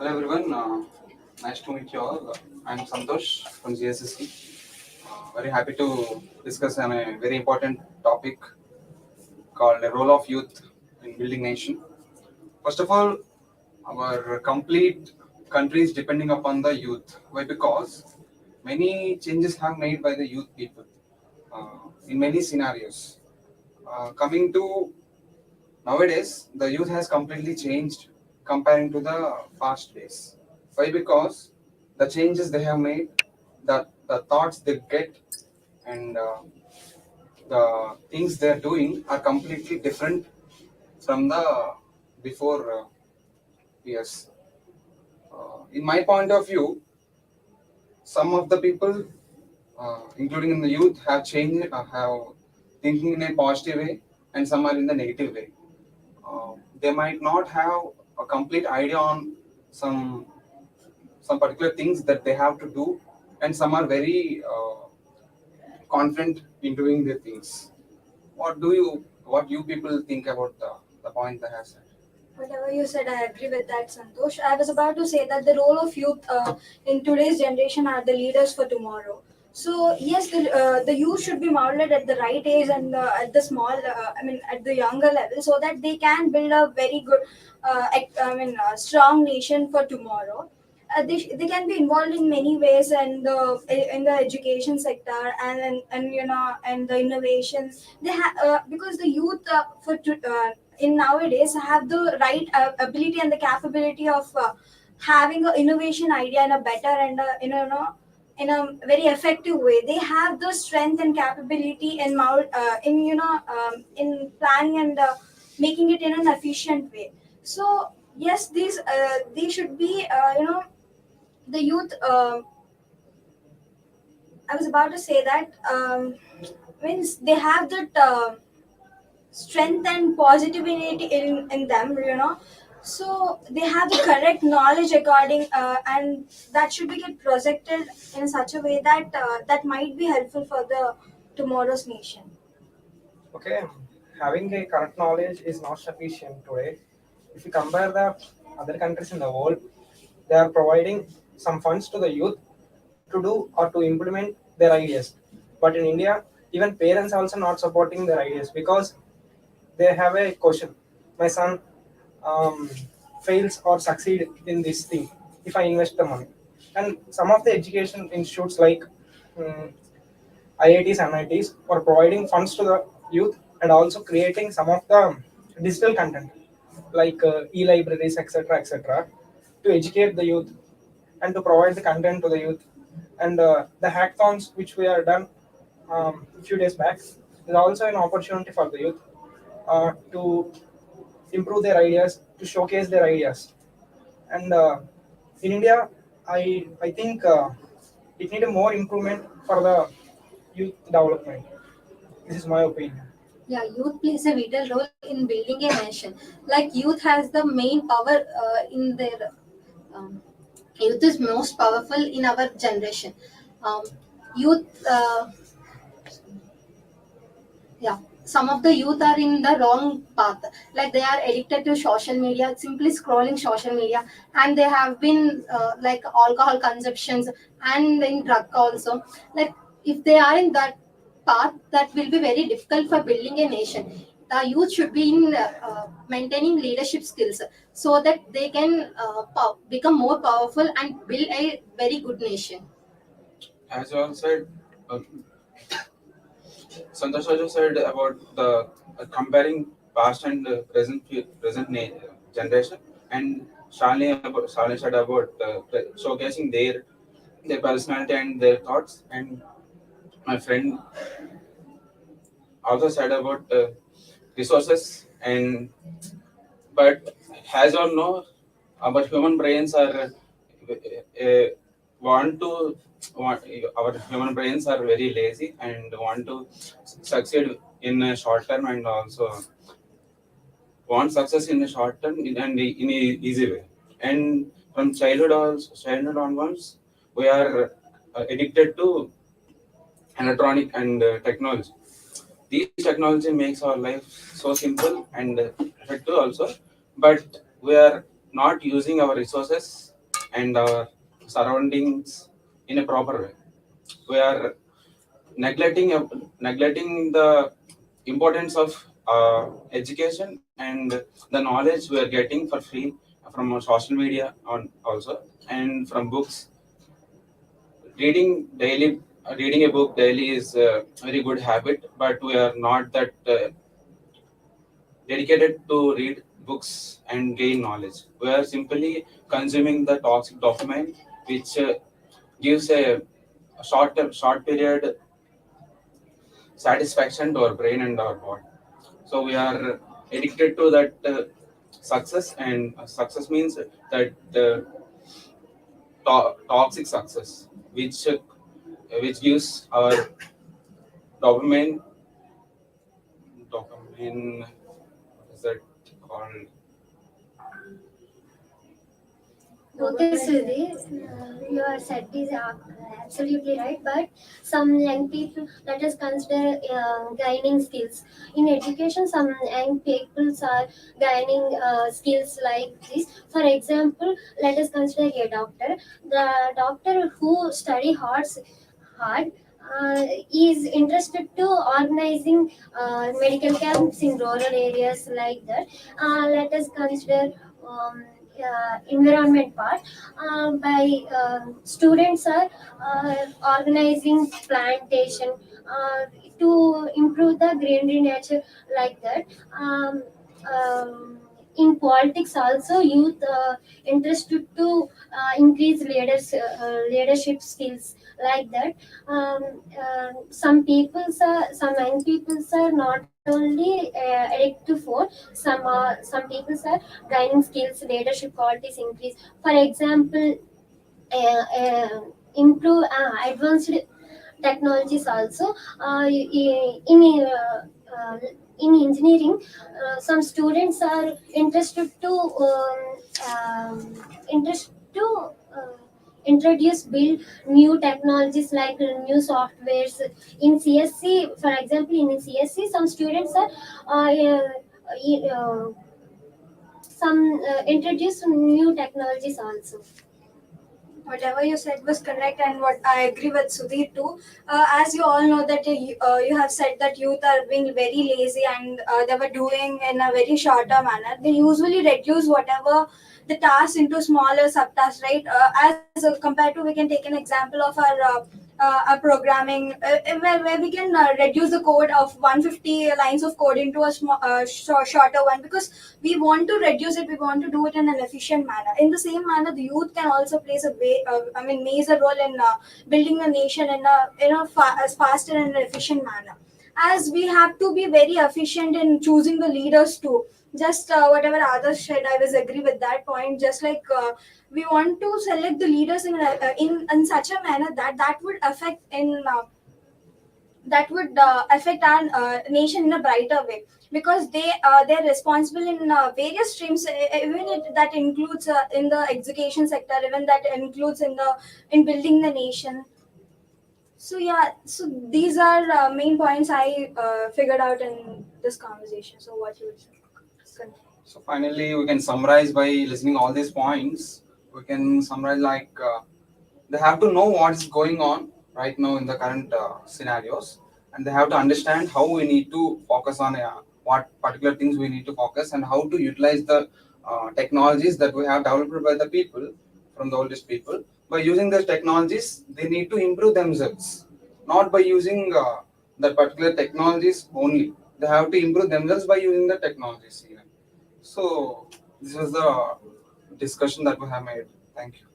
Hello everyone, nice to meet you all. I'm Santosh from CSE-C. Very happy to discuss on a very important topic called the role of youth in building nation. First of all, our complete country is depending upon the youth. Why? Because many changes have made by the youth people in many scenarios. Coming to nowadays, the youth has completely changed comparing to the past days. Why? Because the changes they have made, the thoughts they get, and the things they are doing are completely different from the before years. In my point of view, some of the people, including in the youth, have changed, have thinking in a positive way, and some are in the negative way. They might not have a complete idea on some some particular things that they have to do, and some are very confident in doing their things. What you people think about the point that I have said? Whatever you said, I agree with that, Santosh. I was about to say that the role of youth in today's generation are the leaders for tomorrow. So yes, the youth should be molded at the right age and at the at the younger level, so that they can build a very good, strong nation for tomorrow. They can be involved in many ways and in the education sector and the innovation because the youth in nowadays have the right ability and the capability of having an innovation idea in a better and in a very effective way. They have the strength and capability in planning and making it in an efficient way. So yes, these should be the youth. I was about to say that means they have that strength and positivity in them, so they have the correct knowledge according and that should be get projected in such a way that that might be helpful for the tomorrow's nation. Okay, having a correct knowledge is not sufficient today. If you compare the other countries in the world, they are providing some funds to the youth to do or to implement their ideas. But in India, even parents also not supporting their ideas because they have a question: my son um, fails or succeed in this thing if I invest the money. And some of the education institutes like um, IITs and NITs for providing funds to the youth and also creating some of the digital content like e-libraries, etc., to educate the youth and to provide the content to the youth. And the hackathons which we are done a few days back is also an opportunity for the youth to improve their ideas, to showcase their ideas. And in India, I think it need a more improvement for the youth development. This is my opinion. Yeah, youth plays a vital role in building a nation. Like youth has the main power in their um, youth is most powerful in our generation. Um, youth, yeah, some of the youth are in the wrong path. Like they are addicted to social media, simply scrolling social media, and they have been like alcohol consumptions and in drug also. Like if they are in that path, that will be very difficult for building a nation. The youth should be in maintaining leadership skills so that they can become more powerful and build a very good nation. As you all said, uh, Santosh also said about the comparing past and generation, and Shalini said about showcasing their personality and their thoughts, and my friend also said about resources. And but as all know, our human brains are uh, want to want, our human brains are very lazy and want to succeed in a short term, and also want success in a short term and in a easy way. And from childhood onwards, we are addicted to electronic and technology. These technology makes our life so simple and effective also, but we are not using our resources and our surroundings in a proper way. We are neglecting the importance of education and the knowledge we are getting for free from social media on also, and from books. Reading a book daily is a very good habit, but we are not that dedicated to read books and gain knowledge. We are simply consuming the toxic dopamine, which gives a short period satisfaction to our brain and our body. So we are addicted to that success, and success means that toxic success, which gives our dopamine. Dopamine, what is that called? Okay, Sudhi, your set is absolutely right. But some young people, let us consider gaining skills. In education, some young people are gaining skills like this. For example, let us consider a doctor. The doctor who study hard is interested to organizing medical camps in rural areas like that. Let us consider environment part by students are organizing plantation to improve the greenery nature like that. um, in politics also, youth interested to increase leadership skills like that. Some young people are not only addicted to phone. Some people are gaining skills, leadership qualities increase. For example, improve advanced technologies also. In engineering, some students are interested to uh, introduce build new technologies like new softwares in CSC. For example, in CSC, some students are some introduce new technologies also. Whatever you said was correct, and what I agree with Sudhir too. As you all know that you have said that youth are being very lazy, and they were doing in a very shorter manner. They usually reduce whatever the tasks into smaller subtasks, right? As compared to, we can take an example of our programming, where we can reduce the code of 150 lines of code into a shorter one, because we want to reduce it, we want to do it in an efficient manner. In the same manner, the youth can also plays a major role in building the nation as faster and efficient manner. As we have to be very efficient in choosing the leaders too. Just whatever others said, I was agree with that point. Just like we want to select the leaders in such a manner that would affect affect our nation in a brighter way, because they're responsible in various streams, even that includes in the education sector, even that includes in building the nation. So yeah, so these are main points I figured out in this conversation. So what you would say? So finally, we can summarize by listening all these points. We can summarize like they have to know what is going on right now in the current scenarios, and they have to understand how we need to focus on what particular things we need to focus, and how to utilize the technologies that we have developed by the people from the oldest people. By using those technologies, they need to improve themselves, not by using the particular technologies only. They have to improve themselves by using the technologies even. So this was the discussion that we have made. Thank you.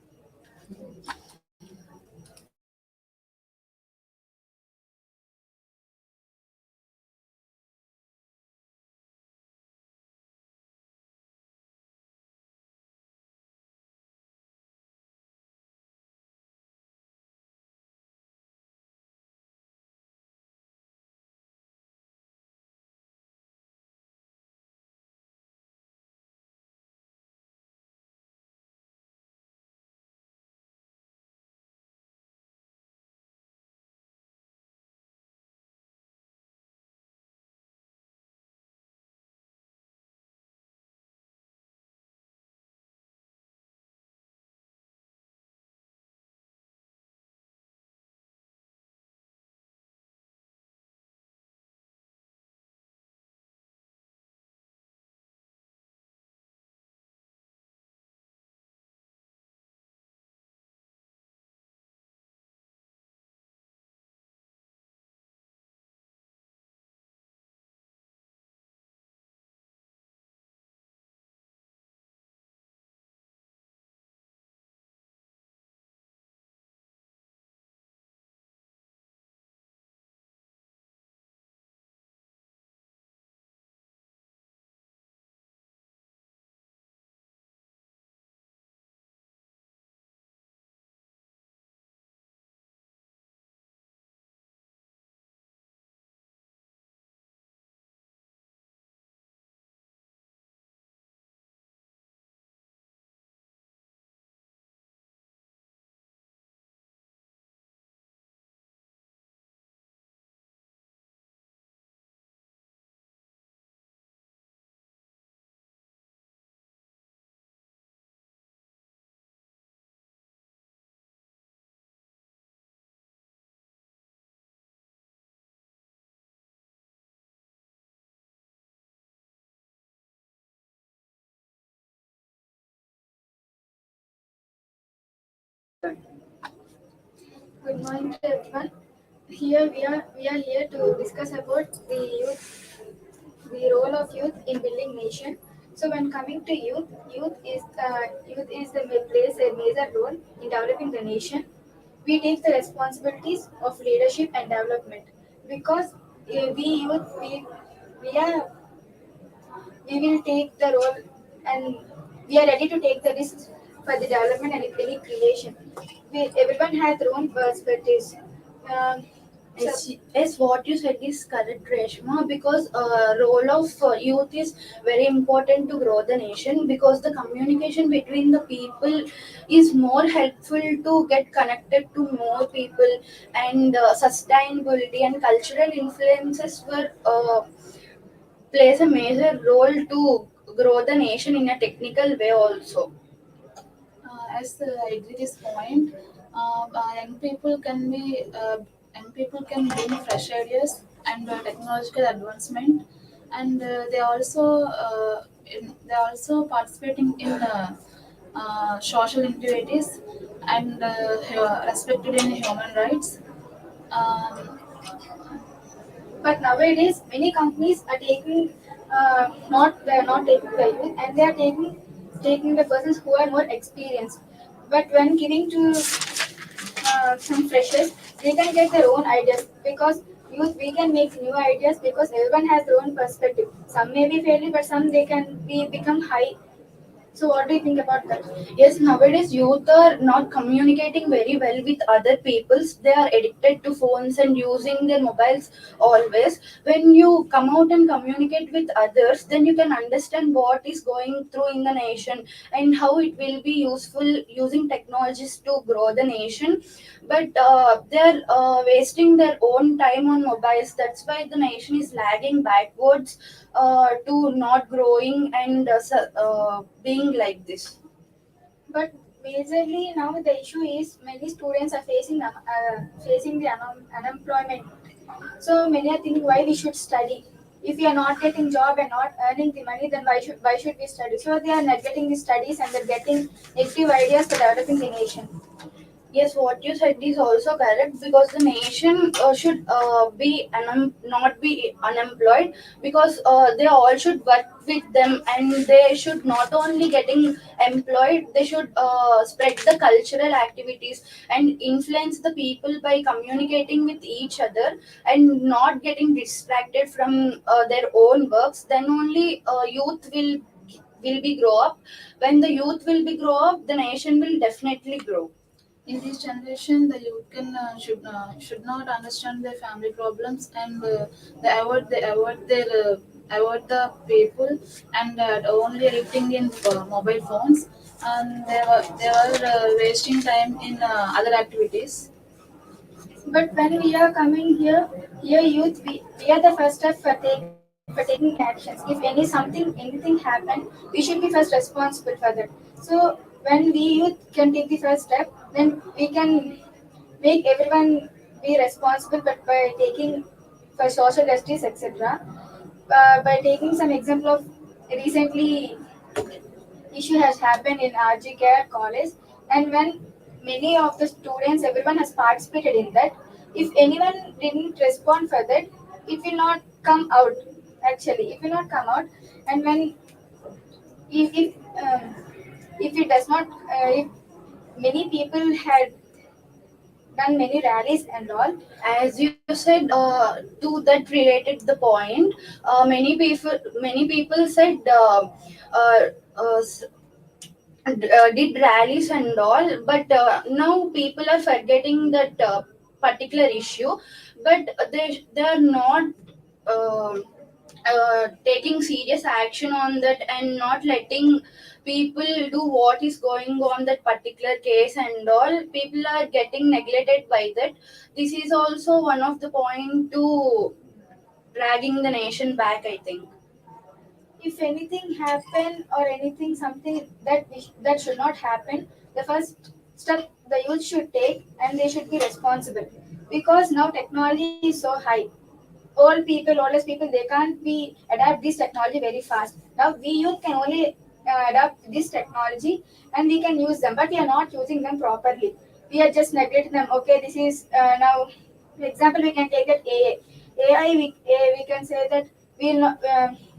Good morning to everyone. Here we are here to discuss about the role of youth in building nation. So when coming to youth, youth is the plays a major role in developing the nation. We take the responsibilities of leadership and development because we youth we are we will take the role and we are ready to take the risks for the development and any creation. Everyone has their own perspectives. Um, Yes, what you said is correct, Reshma, because role of youth is very important to grow the nation because the communication between the people is more helpful to get connected to more people and sustainability and cultural influences were plays a major role to grow the nation in a technical way also. As I agree this point, young people can bring fresh ideas and technological advancement, and they are also participating in social activities and respected in human rights. Um, but nowadays, many companies are taking not they are not taking the youth, and they are taking the persons who are more experienced. But when giving to some freshers, they can get their own ideas because youth we can make new ideas because everyone has their own perspective. Some may be fairly, but some they can be become high. So what do you think about that? Yes, nowadays youth are not communicating very well with other peoples. They are addicted to phones and using their mobiles always. When you come out and communicate with others, then you can understand what is going through in the nation and how it will be useful using technologies to grow the nation. But they're wasting their own time on mobiles. That's why the nation is lagging backwards to not growing and being like this. But majorly now the issue is many students are facing the unemployment. So many are thinking why we should study. If we are not getting job and not earning the money, then why should we study? So they are neglecting the studies and they're getting negative ideas for developing the nation. Yes, what you said is also correct because the nation should be not be unemployed because they all should work with them and they should not only getting employed, they should spread the cultural activities and influence the people by communicating with each other and not getting distracted from their own works. Then only youth will be grow up. When the youth will be grow up, the nation will definitely grow. in this generation, the youth should not understand their family problems and they avoid the people and only addicting in mobile phones and they were wasting time in other activities. But when we are coming here youth, we are the first step for taking actions. If anything happen, we should be first responsible for that. So when we youth can take the first step, then we can make everyone be responsible. But by taking for social justice, etc. By taking some example of recently issue has happened in RGK college, and when many of the students, everyone has participated in that. If anyone didn't respond for that, it will not come out. Actually, it will not come out. And when if it does not, if many people had done many rallies and all, As you said, to that related the point, many people said uh, uh, s- did rallies and all, but now people are forgetting that particular issue, but they are not uh, taking serious action on that and not letting people do what is going on that particular case and all. People are getting neglected by that. This is also one of the point to dragging the nation back, I think. if anything happen or anything something that should not happen, the first step the youth should take and they should be responsible because now technology is so high. Oldest people, they can't be adapt this technology very fast. Now we youth can only adapt this technology and we can use them, but we are not using them properly. we are just neglecting them. Okay, this is now, for example, we can take that AI. We can say that we not,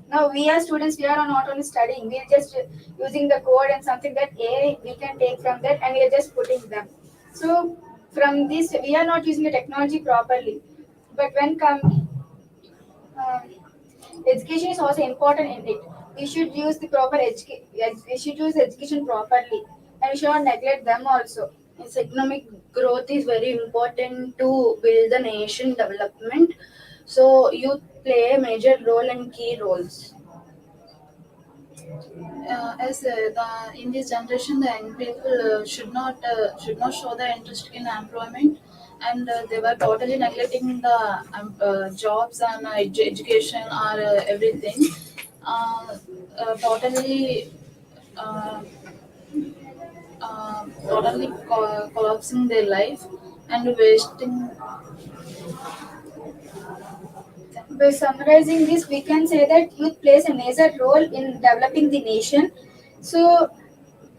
now we as students, we are not only studying, we are just using the code and something that AI we can take from that and we are just putting them. So from this, we are not using the technology properly. But when come um, education is also important in it. We should use the proper we should use education properly, and we should not neglect them also. Yes, economic growth is very important to build the nation development. So youth play a major role and key roles. As in this generation, the young people should not show the interest in employment, and they were totally neglecting the jobs and education or everything. Totally. Uh, totally collapsing their life and wasting. By summarizing this, we can say that youth plays a major role in developing the nation. So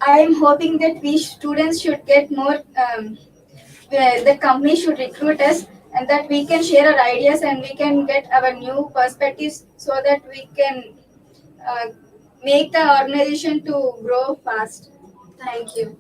I am hoping that we students should get more. Where the company should recruit us, and that we can share our ideas and we can get our new perspectives so that we can uh, make the organization to grow fast. Thank you.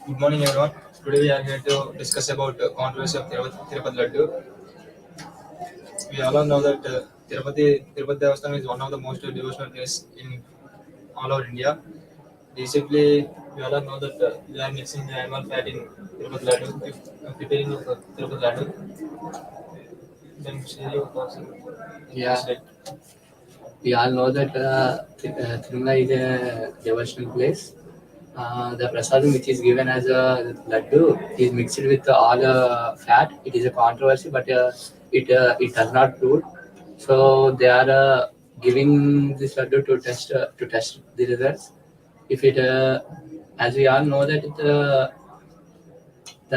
Good morning, everyone. Today we are here to discuss about controversy of Tirupati Laddu. We all know that Tirupati Devasthanam is one of the most devotional places in all over India. Recently, we all know that we are mixing the animal fat in Tirupati Laddu, preparing of Tirupati Laddu. Then share your thoughts. Yeah, we all know that Tirumala is a devotional place. The prasadam which is given as a laddu is mixed with all fat. It is a controversy, but it does not prove. So they are giving this laddu to test the results. If it, as we all know that the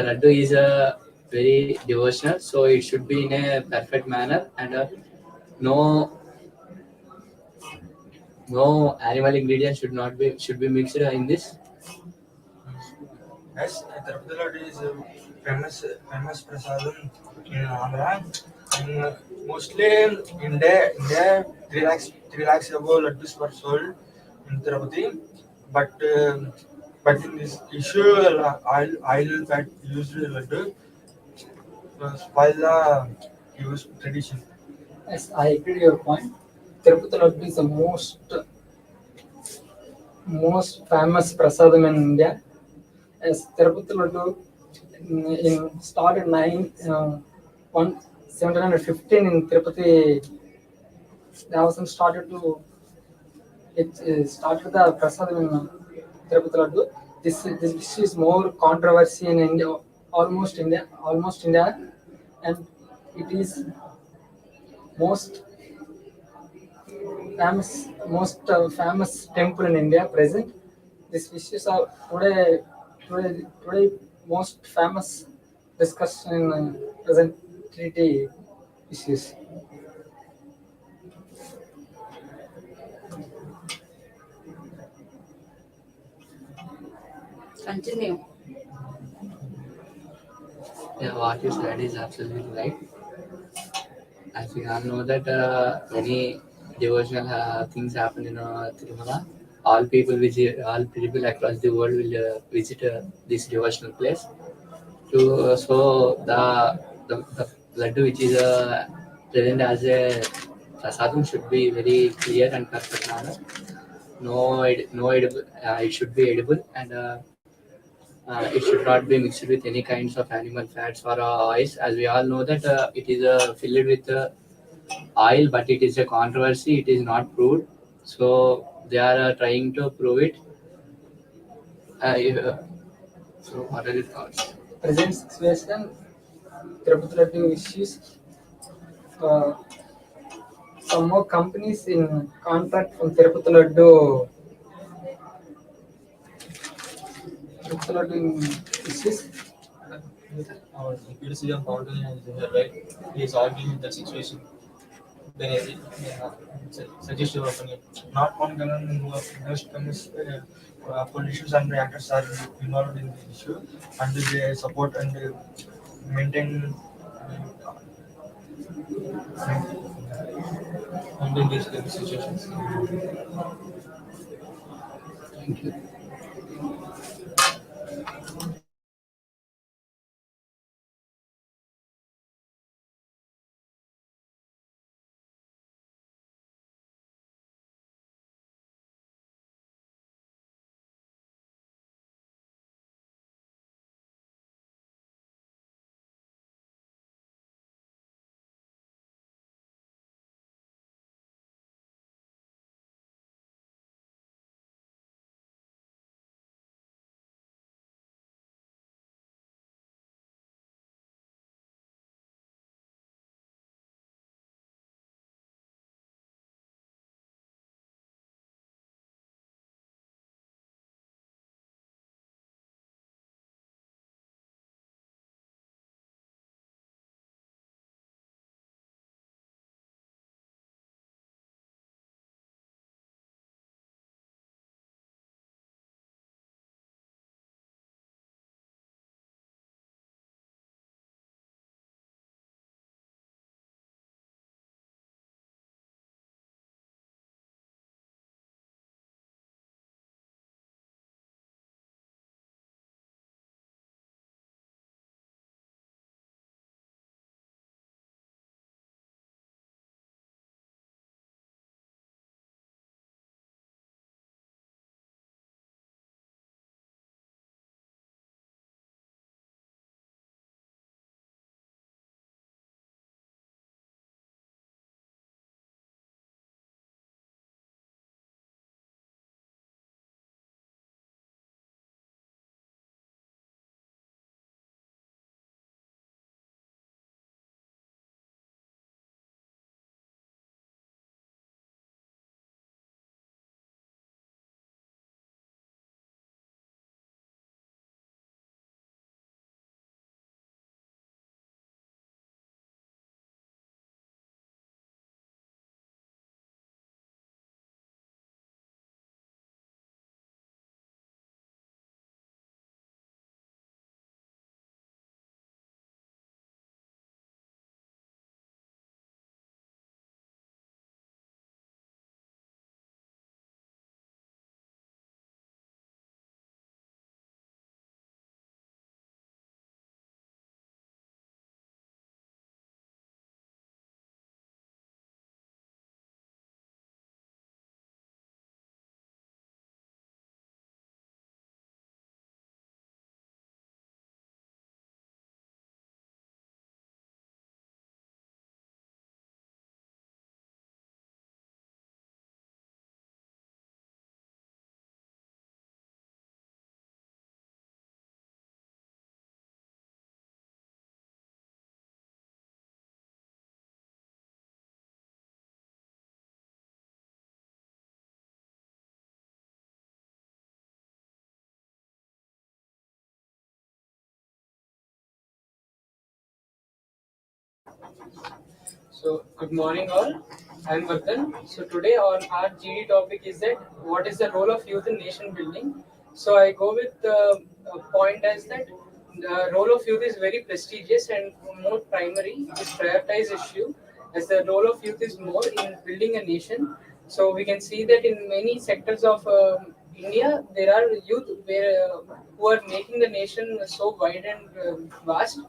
laddu is very devotional, so it should be in a perfect manner and no no animal ingredients should be mixed in this. Yes, Tirupati Laddu is a famous prasadam in Andhra, and mostly in India 3 lakhs above laddus were sold in Tirupati, but but in this issue, oil fat used laddu spoil the used tradition. Yes, I agree to your point. Tirupati Laddu is the most famous prasadam in India. As Tirupati Laddu in started 1715 in Tirupati, Devasam started to it start with the prasadam in Tirupati Laddu. This dish is more controversy in India, almost India, and it is most famous temple in India present. These issues are today most famous discussion in present treaty issues. Continue. Yeah, what you said is absolutely right. As we all know that many devotional things happen in Tirumala. All people across the world will visit this devotional place. So the laddu which is present as a prasadam should be very clear and perfect manner. No edible. It should be edible and it should not be mixed with any kinds of animal fats or oils. As we all know that it is filled with oil, but it is a controversy. It is not proved. So they are trying to prove it. So what are your thoughts? Present situation, Tirupati Laddu issues. Uh, some more companies in contract from Tirupati Laddu issues. Our criticism Paul is here, right? He is arguing with the situation. Then suggest your opinion. Not one most politicians and actors are involved in the issue, and they support and maintain maintain these situations. Thank you. So, good morning, all. I am Vardhan. So, today on our GD topic is that what is the role of youth in nation building? So, I go with the point as that the role of youth is very prestigious and more primary. It is prioritized issue as the role of youth is more in building a nation. So, we can see that in many sectors of India, there are youth who are making the nation so wide and vast.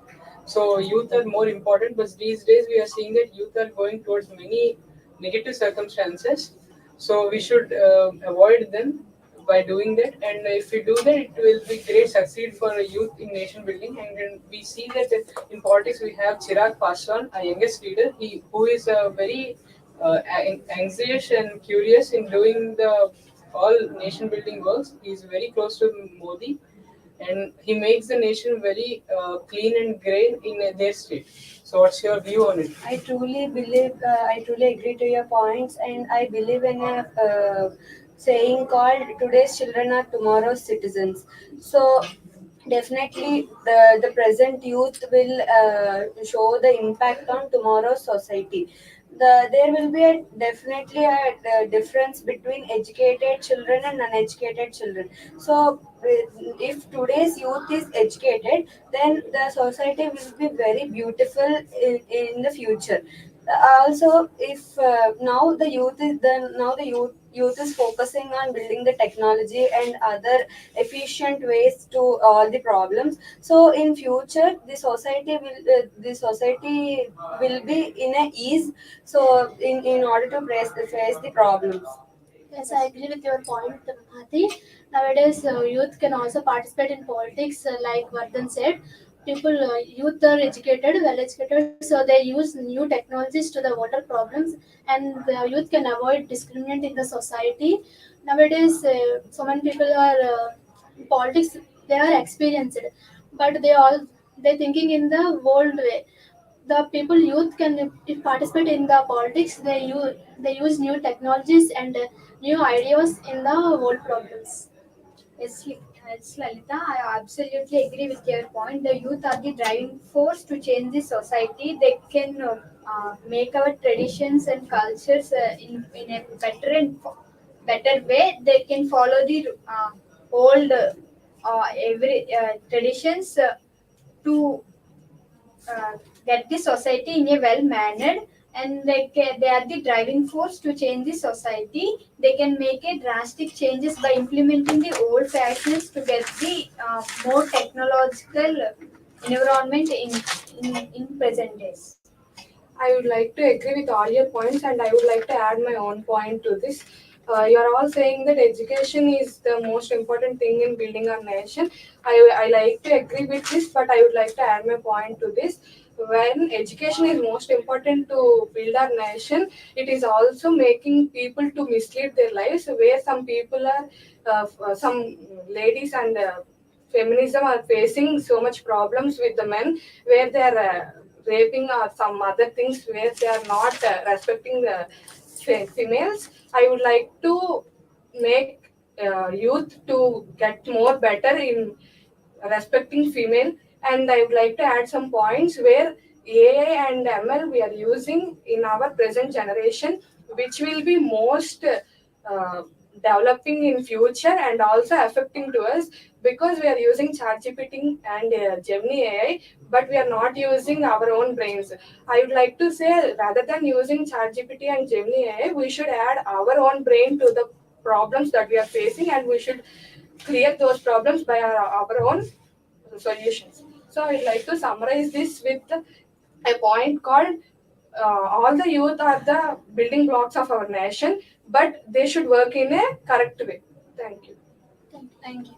So youth are more important, but these days we are seeing that youth are going towards many negative circumstances. So we should avoid them by doing that. And if we do that, it will be great succeed for youth in nation building. And then we see that in politics we have Chirag Paswan, a youngest leader, who is very anxious and curious in doing the all nation building works. He is very close to Modi, and he makes the nation very clean and grey in their state. So, what's your view on it? I truly agree to your points, and I believe in a saying called today's children are tomorrow's citizens. So, definitely, the present youth will show the impact on tomorrow's society. There will be definitely a difference between educated children and uneducated children. So, if today's youth is educated, then the society will be very beautiful in the future. Also, if now the youth is the now the youth is focusing on building the technology and other efficient ways to all the problems. So in future, the society will be in a ease. So in order to face the problems. Yes, I agree with your point, Bhati. Nowadays, youth can also participate in politics, like Vardhan said. Youth are educated, well educated, so they use new technologies to the water problems, and the youth can avoid discrimination in the society. Nowadays, so many people are politics. They are experienced, but they thinking in the old way. The people youth can if participate in the politics. They use new technologies and new ideas in the world problems. Yes, yes, Lalita, I absolutely agree with your point. The youth are the driving force to change the society. They can make our traditions and cultures in a better way. They can follow the old every traditions to uh, get the society in a well mannered, and they are the driving force to change the society. They can make a drastic changes by implementing the old fashions to get the more technological environment in present days. I would like to agree with all your points, and I would like to add my own point to this. You're all saying that education is the most important thing in building our nation. I like to agree with this, but I would like to add my point to this. When education is most important to build our nation, it is also making people to mislead their lives, where some people are, some ladies and feminism are facing so much problems with the men, where they are raping or some other things, where they are not respecting the females. I would like to make youth to get more better in respecting female, and I would like to add some points where AI and ML we are using in our present generation, which will be most developing in future and also affecting to us, because we are using ChatGPT and Gemini AI, but we are not using our own brains. I would like to say, rather than using ChatGPT and Gemini AI, we should add our own brain to the problems that we are facing, and we should clear those problems by our own solutions. So I'd like to summarize this with a point called all the youth are the building blocks of our nation, but they should work in a correct way. Thank you. Thank you.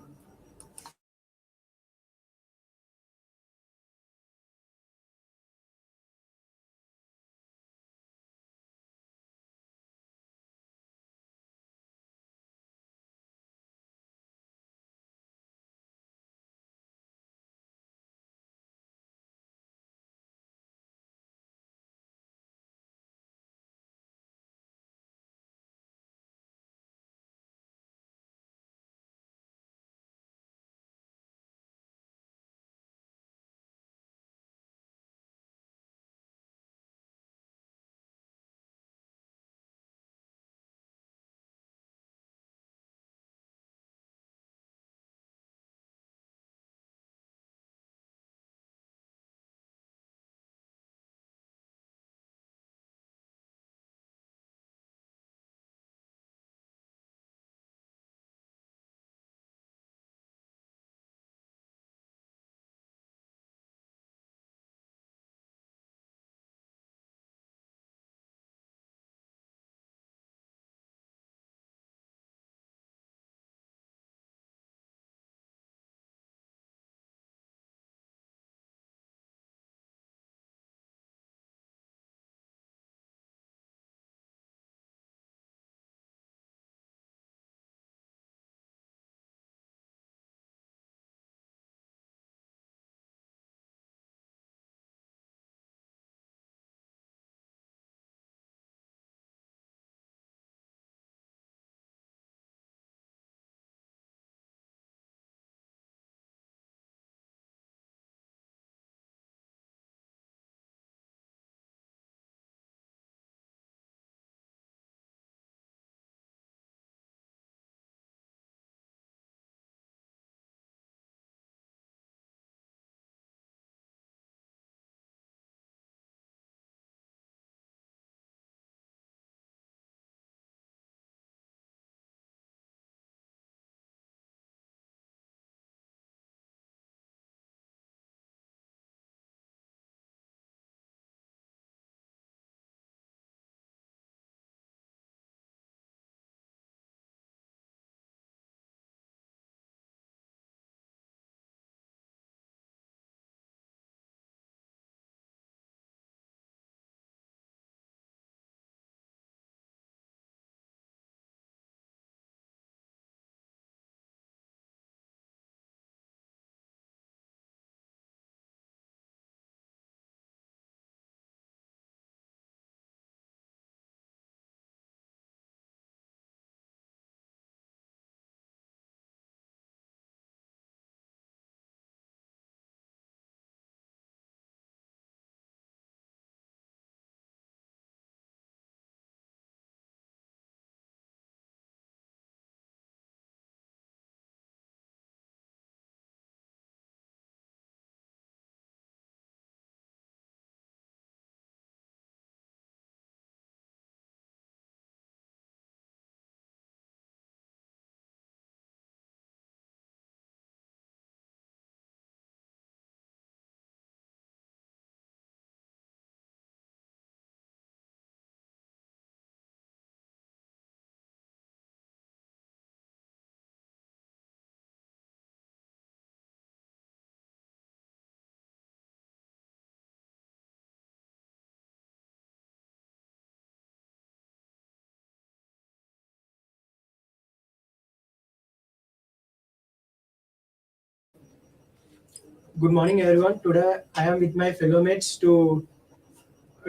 Good morning, everyone. Today I am with my fellow mates to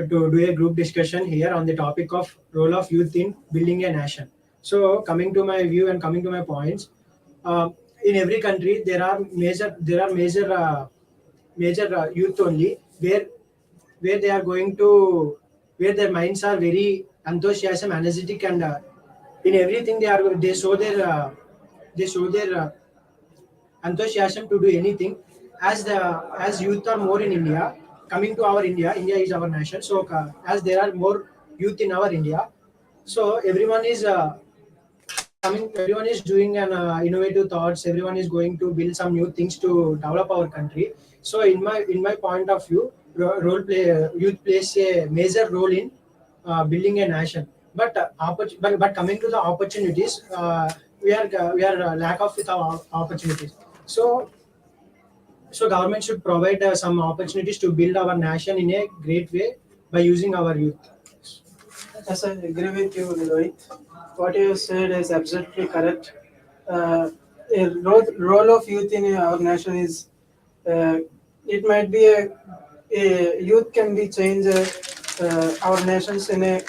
do a group discussion here on the topic of role of youth in building a nation. So, coming to my view and coming to my points, uh, in every country there are major youth only where they are going to where their minds are very enthusiasm, energetic, and in everything they show their enthusiasm to do anything. As youth are more in India, coming to our India is our nation. So as there are more youth in our India, so everyone is doing an innovative thoughts. Everyone is going to build some new things to develop our country. So in my point of view, youth plays a major role in building a nation. But coming to the opportunities, we are lack of with our opportunities. So government should provide some opportunities to build our nation in a great way by using our youth. Yes, I agree with you, Rohit. What you said is absolutely correct. A role of youth in our nation is uh, it might be a youth can be change our nations in a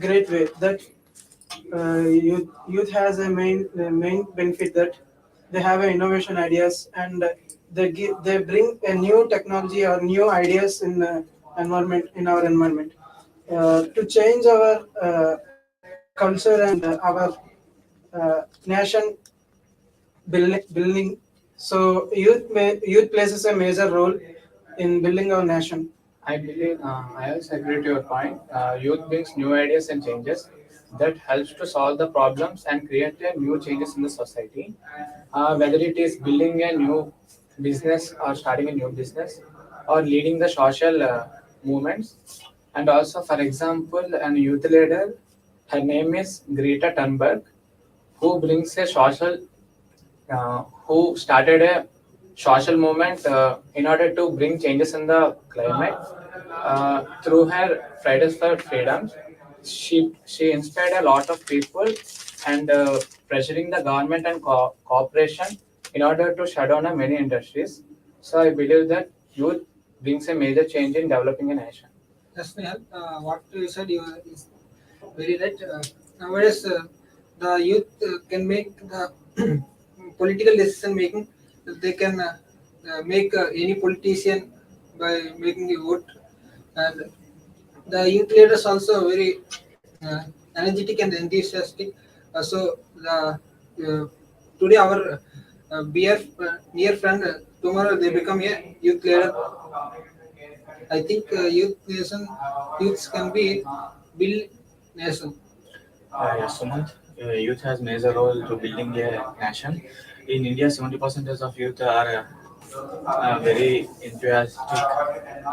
great way. That youth has a main benefit that they have a innovation ideas and they bring a new technology or new ideas in our environment to change our culture and our nation building. So youth places a major role in building our nation. I believe I also agree to your point. Youth brings new ideas and changes that helps to solve the problems and create new changes in the society. Whether it is building a new business or starting a new business or leading the social movements. And also, for example, an youth leader, her name is Greta Thunberg, who brings a who started a social movement in order to bring changes in the climate through her Fridays for Freedom. She inspired a lot of people and pressuring the government and cooperation in order to shut down many industries. So I believe that youth brings a major change in developing a nation. Yes, Nehal, what you said is very right. Nowadays, the youth can make the political decision making. They can make any politician by making a vote, and the youth leaders also very energetic and enthusiastic. So today our near friend, tomorrow they become a youth leader. I think youths can be build nation. Yes, Sumant. Youth has major role to building a nation. In India, 70% of youth are very enthusiastic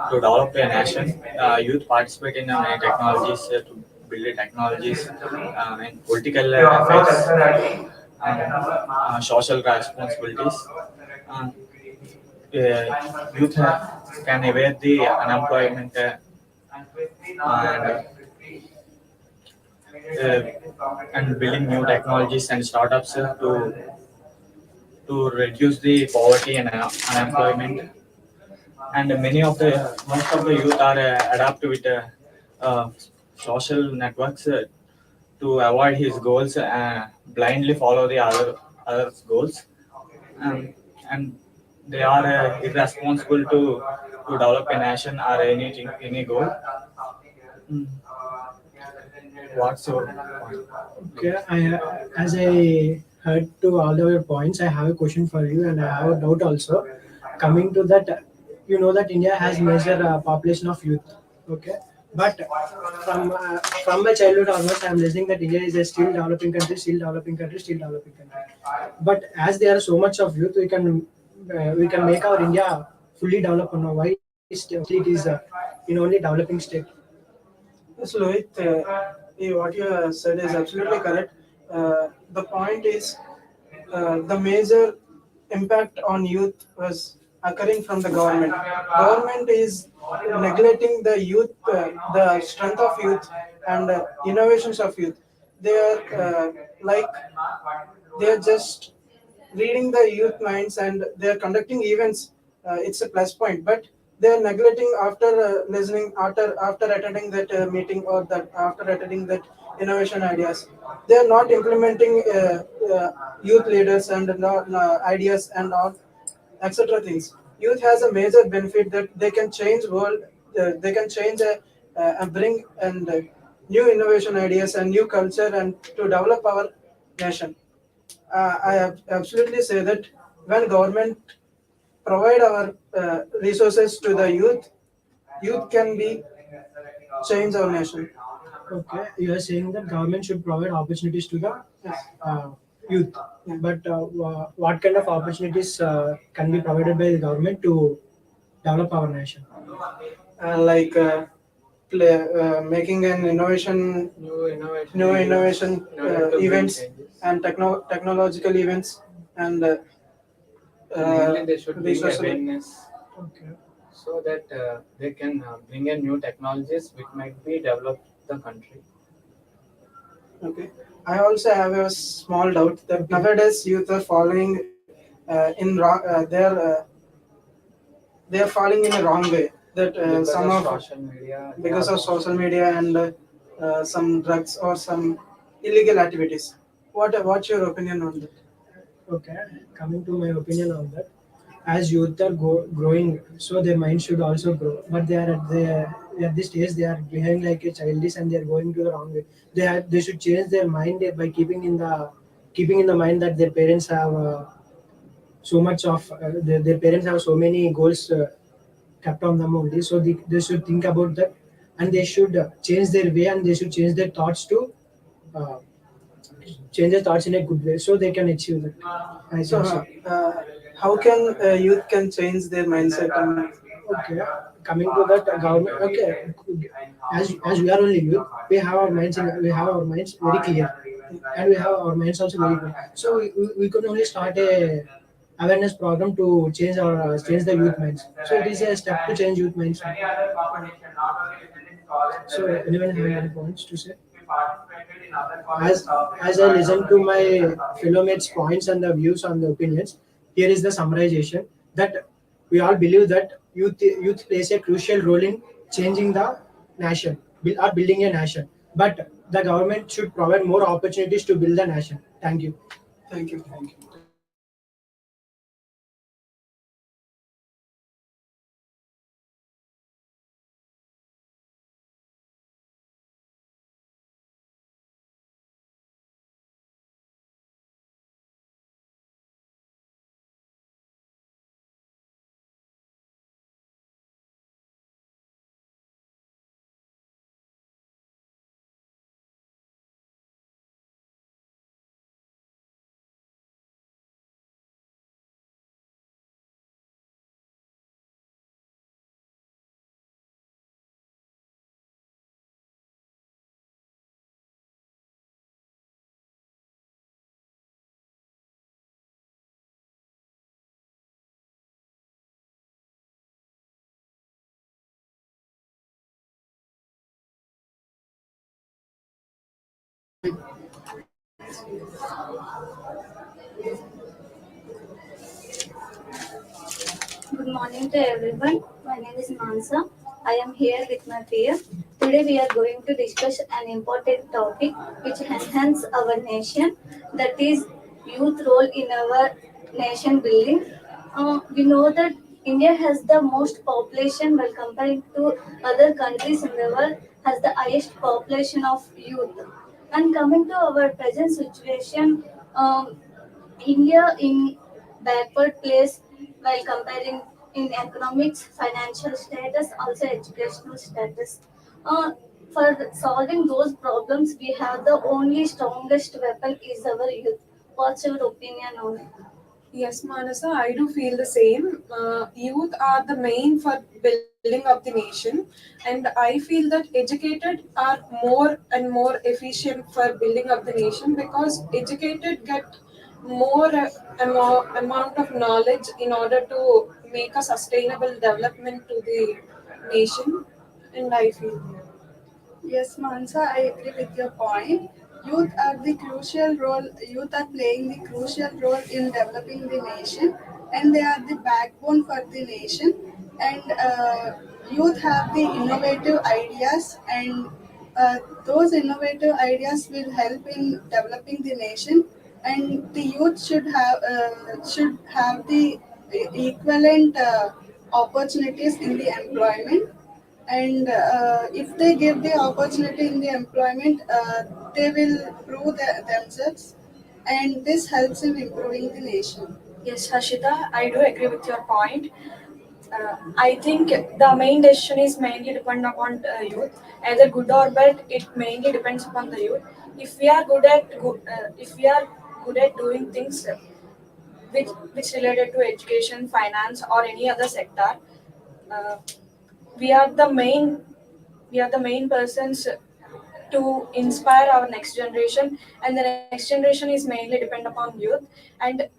to develop a nation. Youth participate in many technologies to build technologies in political affairs, social responsibilities. Uh, Youth can evade the unemployment and uh, and building new technologies and startups to reduce the poverty and unemployment. And most of the youth are adapt with uh, social networks to avoid his goals and blindly follow the others goals, and they are irresponsible to develop a nation or any goal. Mm. What's your point? Okay, as I heard to all of your points, I have a question for you, and I have a doubt also. Coming to that, you know that India has major population of youth. Okay, but from my childhood onwards, I am listening that India is a still developing country, still developing country, still developing country. But as there are so much of youth, we can make our India fully developed. Now, why still it is in only developing state? Yes, Lohit, what you have said is absolutely correct. The point is the major impact on youth was occurring from the government. Government is neglecting the youth, the strength of youth and innovations of youth. They are like they are just reading the youth minds and they are conducting events it's a plus point. But they are neglecting after listening, after attending that meeting, or that after attending that innovation ideas. They are not implementing youth leaders and ideas and all etc. things. Youth has a major benefit that they can change world, they can change and bring and new innovation ideas and new culture and to develop our nation. Absolutely say that when government provide our resources to the youth, youth can be change our nation. Okay, you are saying that government should provide opportunities to the uh, youth. Yeah. But what kind of opportunities can be provided by the government to develop our nation? Like making an innovation, new innovation events and technological events and Mainly, they should bring resource. awareness Okay. so that they can bring in new technologies which might be developed the country. Okay. I also have a small doubt that nowadays youth are following in wrong. They are following in a wrong way. That Because some of of social media, they because are of social media and some drugs or some illegal activities. What's your opinion on that? Okay, coming to my opinion on that, as youth are growing, so their mind should also grow. But they are at this stage they are behaving like a childish and they are going to the wrong way. They should change their mind by keeping in the mind that their parents have so much of their parents have so many goals kept on them only. So they should think about that and they should change their way and they should change their thoughts to uh, change their thoughts in a good way so they can achieve that. I So, think so. how can youth can change their mindset? Okay, coming to that government. Okay, as we are only youth, we have our minds very clear, and we have our minds also very clear. So we could only start a awareness program to change the youth minds. So it is a step to change youth minds. So anyone have any points to say? As as I listen to my fellow mates' points and the views and the opinions, here is the summarization that we all believe that youth plays a crucial role in changing the nation, or building a nation. But the government should provide more opportunities to build the nation. Thank you. Thank you. Thank you. Good morning to everyone. My name is Mansa. I am here with my peer. Today we are going to discuss an important topic which enhances our nation, that is youth role in our nation building. We know that India has the most population while comparing to other countries in the world, has the highest population of youth. And coming to our present situation, India in backward place while comparing in economics, financial status, also educational status. Uh, for solving those problems, we have the only strongest weapon is our youth. What's your opinion on it? Yes, Manasa, I do feel the same. Youth are the main for building up the nation, and I feel that educated are more and more efficient for building up the nation because educated get more amount of knowledge in order to make a sustainable development to the nation, and I feel. Yes, Mansa, I agree with your point. Youth are playing the crucial role in developing the nation. and they are the backbone for the nation. And youth have the innovative ideas, and those innovative ideas will help in developing the nation. And the youth should have the equivalent opportunities in the employment. And if they give the opportunity in the employment, they will prove themselves, and this helps in improving the nation. Yes, Hashita, I do agree with your point. I think the main decision is mainly depend upon youth, either good or bad. It mainly depends upon the youth. If we are good at doing things which related to education, finance, or any other sector, uh, we are the main we are the main persons to inspire our next generation, and the next generation is mainly depend upon youth. And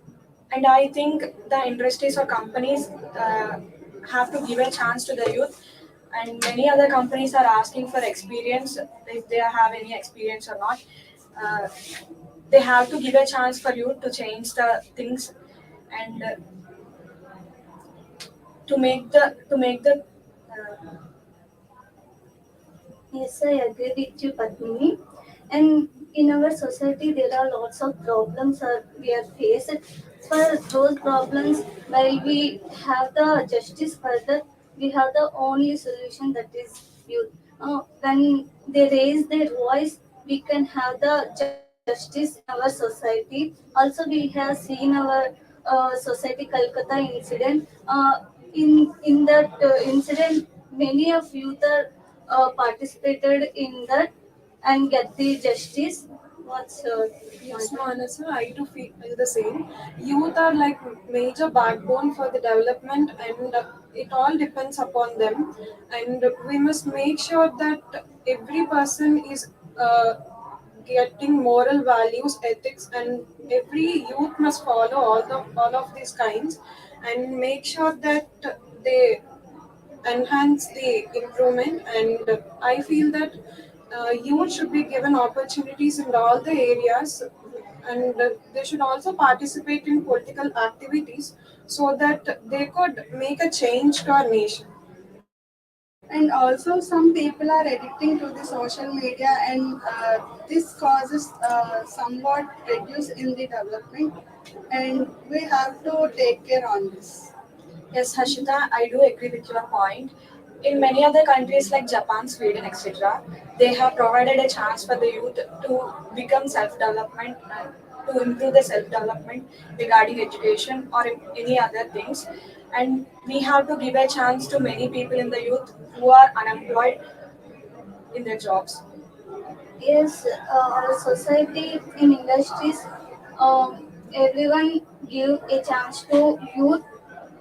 and I think the industries or companies have to give a chance to the youth, and many other companies are asking for experience, if they have any experience or not. uh, they have to give a chance for youth to change the things, and to make the Yes, I agree with you, Padmini. And in our society, there are lots of problems we are faced. For those problems, while we have the justice for that, we have the only solution, that is youth. When they raise their voice, we can have the justice in our society. Also, we have seen our society Calcutta incident. In that incident, many of youth are participated in that and get the justice. What's your Yes, point? Manasa, I too feel the same. Youth are like major backbone for the development, and it all depends upon them. And we must make sure that every person is getting moral values, ethics, and every youth must follow all of these kinds, and make sure that they enhance the improvement. And I feel that youth should be given opportunities in all the areas, and they should also participate in political activities so that they could make a change to our nation. And also, some people are addicting to the social media, and this causes somewhat reduce in the development, and we have to take care on this. Yes, Hashita, I do agree with your point. In many other countries like Japan, Sweden, etc., they have provided a chance for the youth to become self-development, to improve the self-development regarding education or any other things. And we have to give a chance to many people in the youth who are unemployed in their jobs. Yes, our society in industries, everyone give a chance to youth,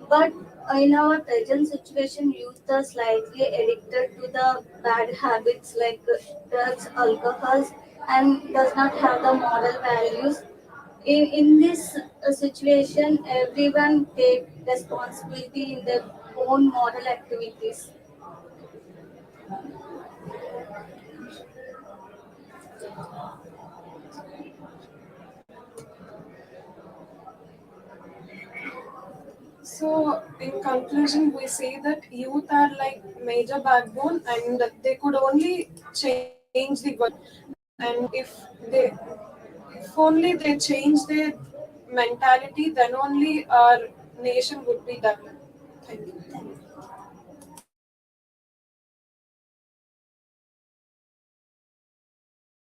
but in our present situation, youth are slightly addicted to the bad habits like drugs, alcohols, and does not have the moral values. In this situation, everyone take responsibility in their own moral activities. So, in conclusion, we say that youth are like major backbone, and they could only change the world. And if only they change their mentality, then only our nation would be developed. Thank you.